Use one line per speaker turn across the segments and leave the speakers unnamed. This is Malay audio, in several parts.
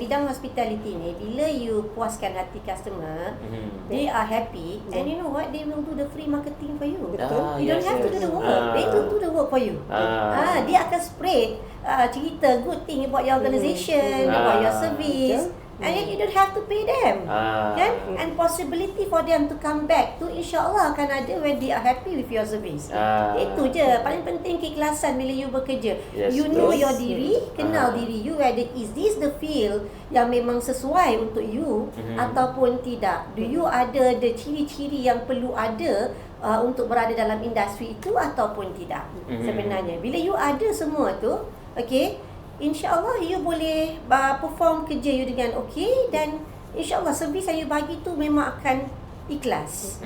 bidang hospitality ni, bila you puaskan hati customer, they are happy, and you know what, they will do the free marketing for you.
Betul.
You don't have to do the work. They will do the work for you. Dia akan spread cerita good thing about your organisation, about your service. And then you don't have to pay them, kan? And possibility for them to come back tu insyaAllah akan ada when they are happy with your service. Itu je, paling penting keikhlasan bila you bekerja. You know your diri, kenal diri you, whether is this the field yang memang sesuai untuk you ataupun tidak. Do you ada the ciri-ciri yang perlu ada untuk berada dalam industri itu ataupun tidak. Sebenarnya bila you ada semua tu, okay, InsyaAllah you boleh perform kerja you dengan okey, dan InsyaAllah servis yang you bagi tu memang akan ikhlas.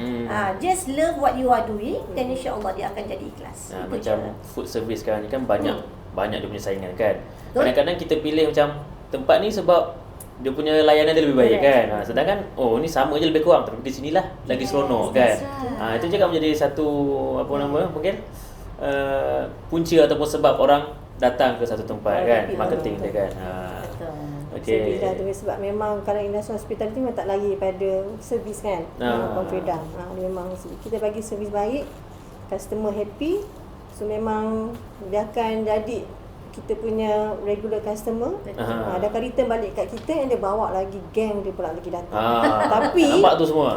Just love what you are doing, dan InsyaAllah dia akan jadi ikhlas.
Macam food service sekarang ni kan banyak dia punya saingan kan. Kadang-kadang kita pilih macam tempat ni sebab dia punya layanan dia lebih baik kan. Sedangkan ni sama je lebih kurang, tapi di sinilah lagi seronok kan. Itu juga menjadi satu mungkin punca ataupun sebab orang datang ke satu tempat kan, marketing dia kan.
Okey. Sebab memang kalau industri hospitality memang tak lari pada servis kan. Confident. Memang kita bagi servis baik, customer happy. So memang dia akan jadi kita punya regular customer. Dia akan return balik kat kita, and dia bawa lagi gang dia pula lagi datang. Tapi
nampak tu semua.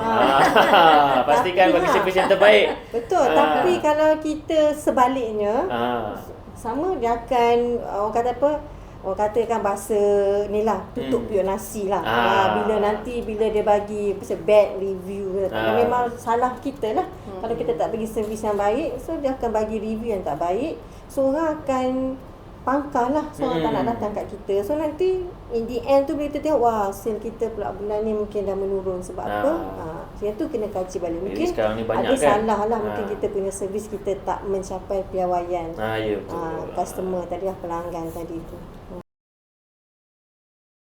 Pastikan bagi servis yang terbaik.
Betul. Tapi kalau kita sebaliknya, sama dia akan orang katakan bahasa ni lah, tutup piuk nasi lah. Bila dia bagi bad review, memang salah kita lah. Kalau kita tak bagi servis yang baik, so dia akan bagi review yang tak baik. So orang akan pangkal lah, so orang tak nak datang kat kita. So nanti in the end tu bila kita tengok, wah, sale kita pula bulan ni mungkin dah menurun. Sebab apa? Yang tu kena kaji balik. Mungkin
sekarang ni banyak
ada
kan
salah lah. Mungkin kita punya servis kita tak mencapai piawaian
ya, betul.
customer tadi lah, pelanggan tadi tu.